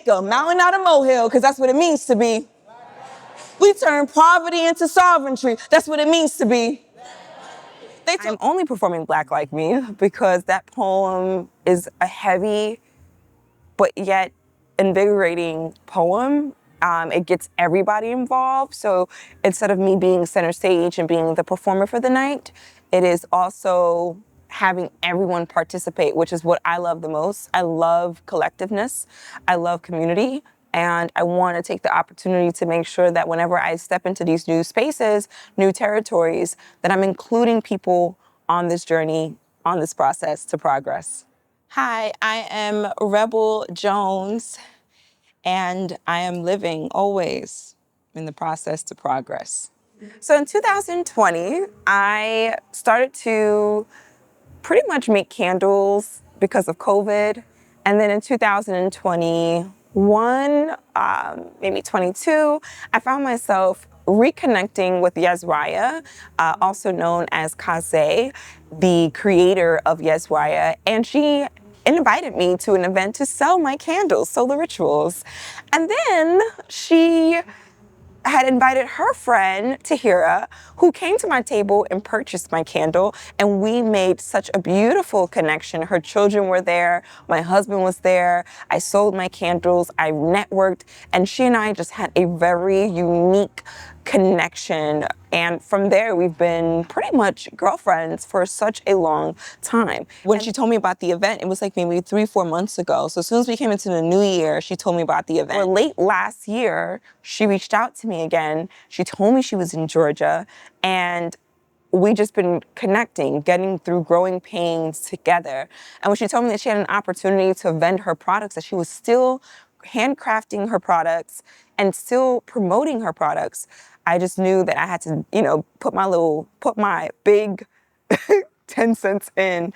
make a mountain out of molehill, because that's what it means to be. We turn poverty into sovereignty. That's what it means to be. I'm only performing Black Like Me because that poem is a heavy but yet invigorating poem. It gets everybody involved. So instead of me being center stage and being the performer for the night, it is also having everyone participate, which is what I love the most. I love collectiveness. I love community. And I want to take the opportunity to make sure that whenever I step into these new spaces, new territories, that I'm including people on this journey, on this process to progress. Hi, I am Rebel Jones, and I am living always in the process to progress. So in 2020, I started to pretty much make candles because of COVID. And then in 2021, maybe 22, I found myself reconnecting with Yeswaya, also known as Kaze, the creator of Yeswaya. And she invited me to an event to sell my candles, solar rituals. And then she had invited her friend, Tahira, who came to my table and purchased my candle, and we made such a beautiful connection. Her children were there, my husband was there, I sold my candles, I networked, and she and I just had a very unique connection. And from there, we've been pretty much girlfriends for such a long time. When she told me about the event, it was like maybe 3-4 months ago. So as soon as we came into the new year, she told me about the event. Or late last year, she reached out to me again. She told me she was in Georgia, and we just been connecting, getting through growing pains together. And when she told me that she had an opportunity to vend her products, that she was still handcrafting her products and still promoting her products, I just knew that I had to, put my big 10 cents in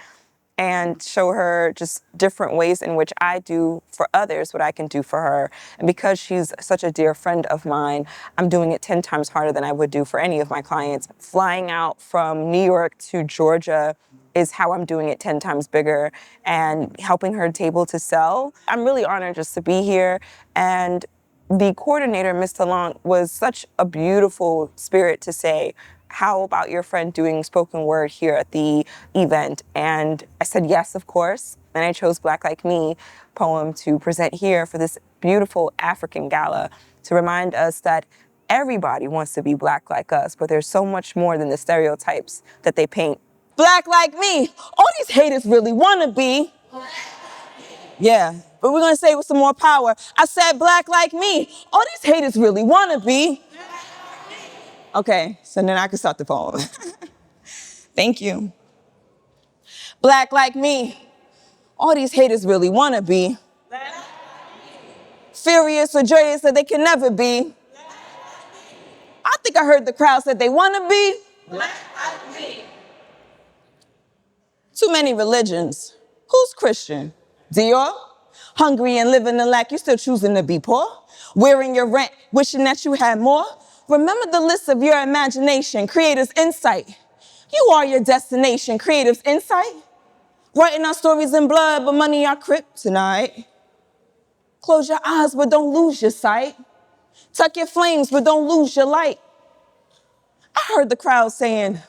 and show her just different ways in which I do for others what I can do for her. And because she's such a dear friend of mine, I'm doing it 10 times harder than I would do for any of my clients. Flying out from New York to Georgia is how I'm doing it 10 times bigger, and helping her table to sell. I'm really honored just to be here. And the coordinator, Ms. Talon, was such a beautiful spirit to say, how about your friend doing spoken word here at the event? And I said, yes, of course. And I chose Black Like Me poem to present here for this beautiful African gala to remind us that everybody wants to be Black like us, but there's so much more than the stereotypes that they paint. Black like me. All these haters really want to be. Yeah, but we're going to say it with some more power. I said black like me. All these haters really want to be. Okay, so then I can start the poem. Thank you. Black like me. All these haters really want to be. Furious or joyous that they can never be. I think I heard the crowd said they want to be. Black like me. Too many religions. Who's Christian? Dior? Hungry and living in lack, you still choosing to be poor? Wearing your rent, wishing that you had more? Remember the list of your imagination, creator's insight. You are your destination, creator's insight. Writing our stories in blood, but money our kryptonite. Close your eyes, but don't lose your sight. Tuck your flames, but don't lose your light. I heard the crowd saying,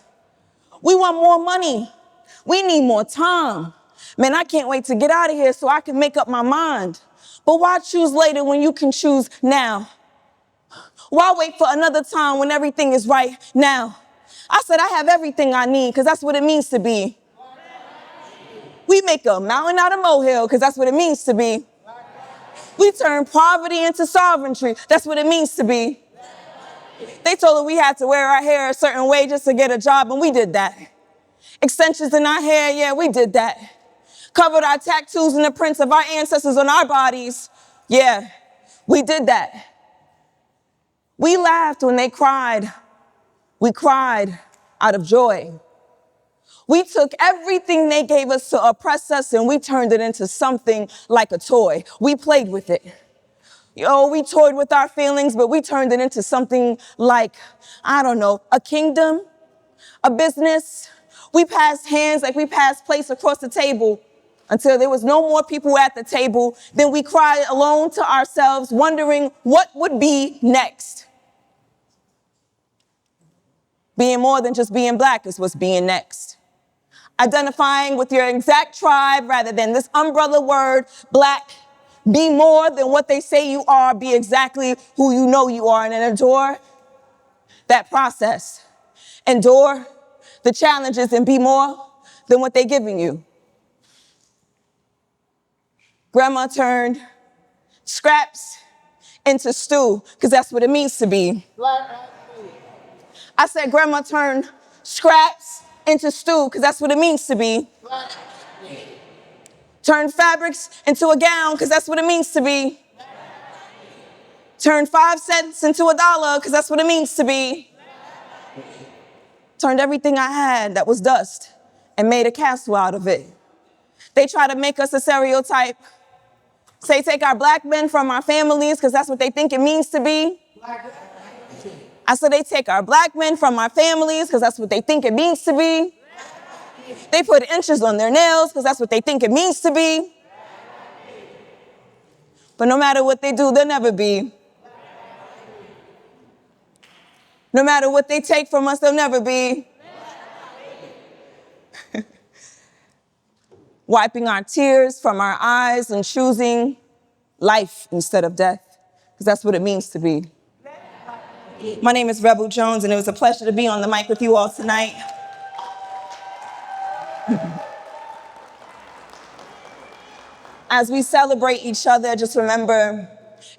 we want more money. We need more time. Man, I can't wait to get out of here so I can make up my mind. But why choose later when you can choose now? Why wait for another time when everything is right now? I said I have everything I need because that's what it means to be. We make a mountain out of molehill because that's what it means to be. We turn poverty into sovereignty. That's what it means to be. They told us we had to wear our hair a certain way just to get a job, and we did that. Extensions in our hair, yeah, we did that. Covered our tattoos and the prints of our ancestors on our bodies. Yeah, we did that. We laughed when they cried. We cried out of joy. We took everything they gave us to oppress us and we turned it into something like a toy. We played with it. We toyed with our feelings, but we turned it into something like, a kingdom, a business. We passed hands like we passed plates across the table. until there was no more people at the table. Then we cried alone to ourselves, wondering what would be next. Being more than just being Black is what's being next. Identifying with your exact tribe rather than this umbrella word, Black. Be more than what they say you are. Be exactly who you know you are, and then endure that process. Endure the challenges and be more than what they're giving you. Grandma turned scraps into stew, because that's what it means to be. I said grandma turned scraps into stew, because that's what it means to be. Turn fabrics into a gown, because that's what it means to be. Turn 5 cents into $1, because that's what it means to be. Turned everything I had that was dust and made a castle out of it. They try to make us a stereotype. Say take our Black men from our families, because that's what they think it means to be. I said they take our Black men from our families, because that's what they think it means to be. They put inches on their nails, because that's what they think it means to be. But no matter what they do, they'll never be. No matter what they take from us, they'll never be. Wiping our tears from our eyes and choosing life instead of death, because that's what it means to be. My name is Rebel Jones, and it was a pleasure to be on the mic with you all tonight. As we celebrate each other, just remember,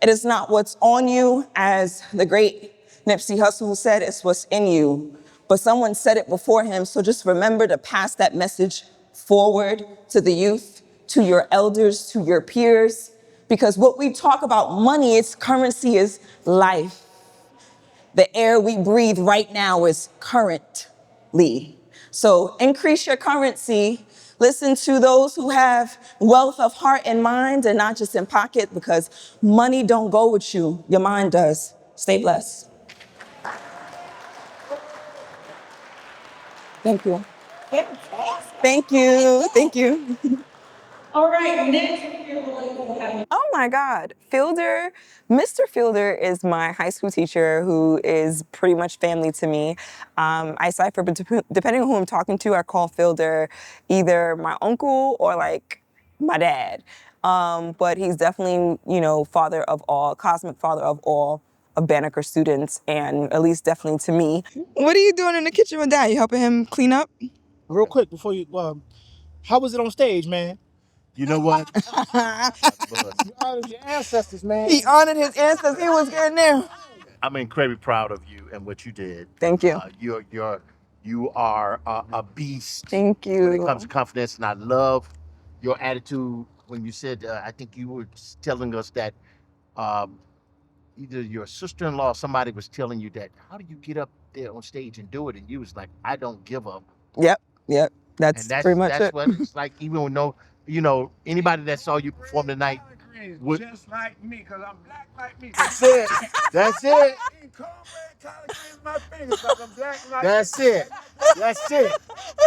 it is not what's on you, as the great Nipsey Hussle said, it's what's in you. But someone said it before him, so just remember to pass that message forward to the youth, to your elders, to your peers, because what we talk about money, its currency is life. The air we breathe right now is currently. So increase your currency. Listen to those who have wealth of heart and mind and not just in pocket, because money don't go with you. Your mind does. Stay blessed. Thank you. Thank you. Thank you. All right, next. Oh my God, Fielder. Mr. Fielder is my high school teacher who is pretty much family to me. I cipher, but depending on who I'm talking to, I call Fielder either my uncle or like my dad. But he's definitely, father of all, cosmic father of all of Banneker students, and at least definitely to me. What are you doing in the kitchen with Dad? You helping him clean up? Real quick before you, how was it on stage, man? You know what? You honored your ancestors, man. He honored his ancestors. He was getting there. I'm incredibly proud of you and what you did. Thank you. You are a beast. Thank you. When it comes to confidence, and I love your attitude when you said, I think you were telling us that either your sister-in-law or somebody was telling you that, how do you get up there on stage and do it? And you was like, I don't give up. Yep. That's pretty much that's it. what it's like. Even with anybody that saw you perform tonight would just like me, because I'm Black like me. That's it. That's it. My fingers, 'cause I'm Black like That's it. That's it.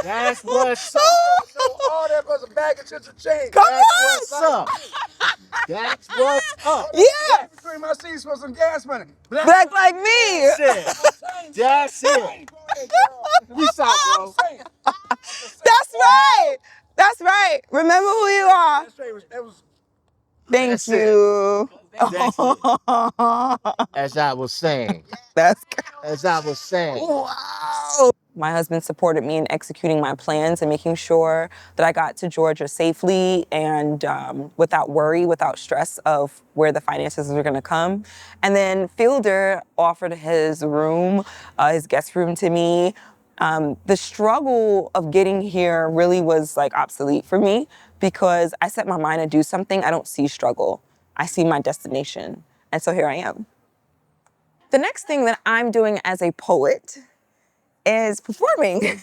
That's what's up. So all that was a bag of chips and change. That's what's up. That's what's up. Yeah. Between my seats for some gas money. Black like me. That's it. That's it. Peace out, bro. That's right. That's right. Remember who you are. That was Thank That's it. you. That's it. As I was saying. As I was saying. Wow. My husband supported me in executing my plans and making sure that I got to Georgia safely and without worry, without stress of where the finances are going to come. And then Fielder offered his room, his guest room to me. The struggle of getting here really was like obsolete for me, because I set my mind to do something. I don't see struggle. I see my destination. And so here I am. The next thing that I'm doing as a poet is performing.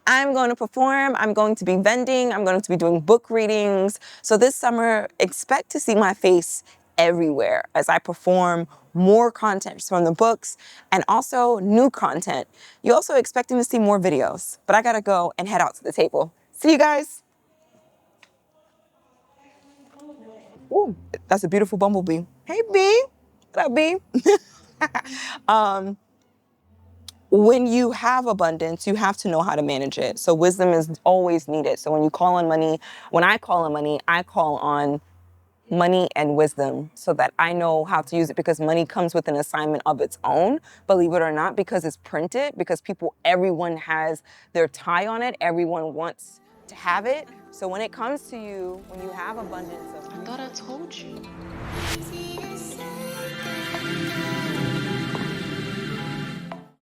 I'm going to perform, I'm going to be vending, I'm going to be doing book readings. So this summer, expect to see my face everywhere as I perform more content from the books and also new content. You're also expecting to see more videos, but I gotta go and head out to the table. See you guys. Ooh, that's a beautiful bumblebee. Hey, bee. What up, bee? When you have abundance, you have to know how to manage it. So wisdom is always needed. So when you call on money, when I call on money, I call on money and wisdom so that I know how to use it, because money comes with an assignment of its own, believe it or not, because it's printed, because everyone has their tie on it. Everyone wants to have it. So when it comes to you, when you have abundance of I thought I told you.